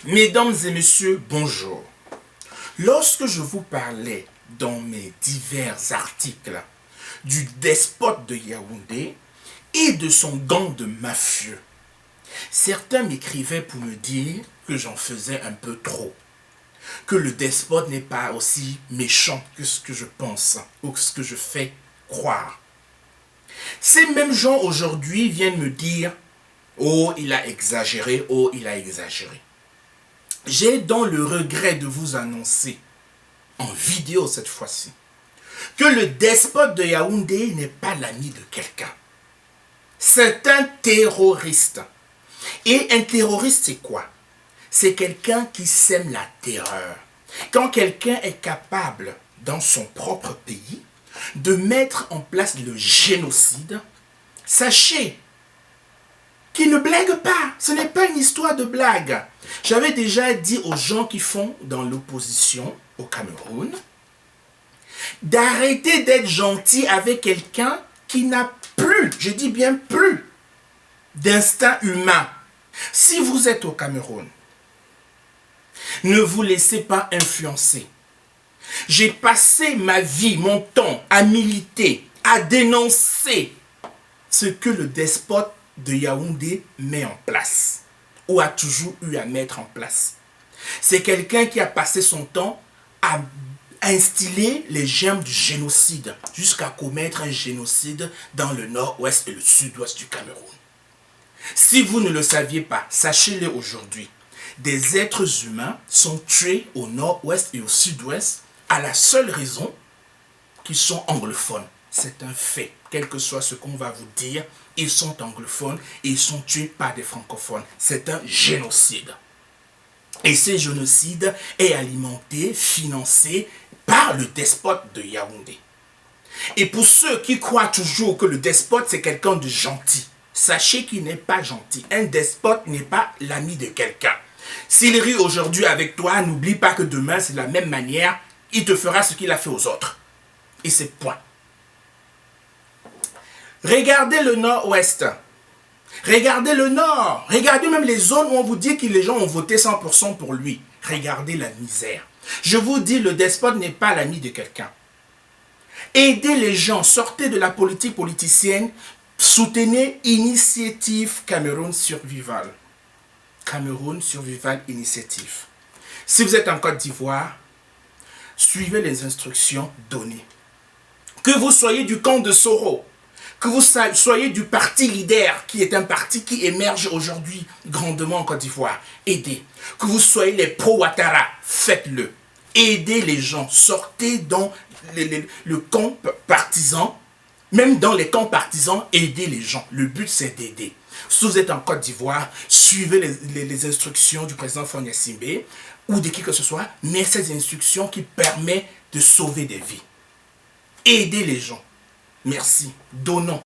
Mesdames et messieurs, bonjour. Lorsque je vous parlais dans mes divers articles du despote de Yaoundé et de son gang de mafieux, certains m'écrivaient pour me dire que j'en faisais un peu trop, que le despote n'est pas aussi méchant que ce que je pense ou que ce que je fais croire. Ces mêmes gens aujourd'hui viennent me dire « Oh, il a exagéré, oh, il a exagéré ». J'ai donc le regret de vous annoncer, en vidéo cette fois-ci, que le despote de Yaoundé n'est pas l'ami de quelqu'un. C'est un terroriste. Et un terroriste, c'est quoi? C'est quelqu'un qui sème la terreur. Quand quelqu'un est capable, dans son propre pays, de mettre en place le génocide, sachez qu'il ne blague pas. Ce n'est pas une histoire de blague. J'avais déjà dit aux gens qui font dans l'opposition au Cameroun d'arrêter d'être gentil avec quelqu'un qui n'a plus, je dis bien plus, d'instinct humain. Si vous êtes au Cameroun, ne vous laissez pas influencer. J'ai passé ma vie, mon temps, à militer, à dénoncer ce que le despote de Yaoundé met en place, ou a toujours eu à mettre en place. C'est quelqu'un qui a passé son temps à instiller les germes du génocide, jusqu'à commettre un génocide dans le nord-ouest et le sud-ouest du Cameroun. Si vous ne le saviez pas, sachez-le aujourd'hui. Des êtres humains sont tués au nord-ouest et au sud-ouest à la seule raison qu'ils sont anglophones. C'est un fait. Quel que soit ce qu'on va vous dire, ils sont anglophones et ils sont tués par des francophones. C'est un génocide. Et ce génocide est alimenté, financé par le despote de Yaoundé. Et pour ceux qui croient toujours que le despote c'est quelqu'un de gentil, sachez qu'il n'est pas gentil. Un despote n'est pas l'ami de quelqu'un. S'il rit aujourd'hui avec toi, n'oublie pas que demain, c'est de la même manière, il te fera ce qu'il a fait aux autres. Et c'est point. Regardez le nord-ouest. Regardez le nord. Regardez même les zones où on vous dit que les gens ont voté 100% pour lui. Regardez la misère. Je vous dis, le despote n'est pas l'ami de quelqu'un. Aidez les gens, sortez de la politique politicienne, soutenez Initiative Cameroun Survival. Cameroun Survival Initiative. Si vous êtes en Côte d'Ivoire, suivez les instructions données. Que vous soyez du camp de Soro, que vous soyez du parti leader, qui est un parti qui émerge aujourd'hui grandement en Côte d'Ivoire, aidez. Que vous soyez les pro-Ouattara, faites-le. Aidez les gens, sortez dans le camp partisan, même dans les camps partisans, aidez les gens. Le but, c'est d'aider. Si vous êtes en Côte d'Ivoire, suivez les instructions du président Fagne Gnassingbé ou de qui que ce soit, mais ces instructions qui permettent de sauver des vies. Aidez les gens. Merci. Donnons.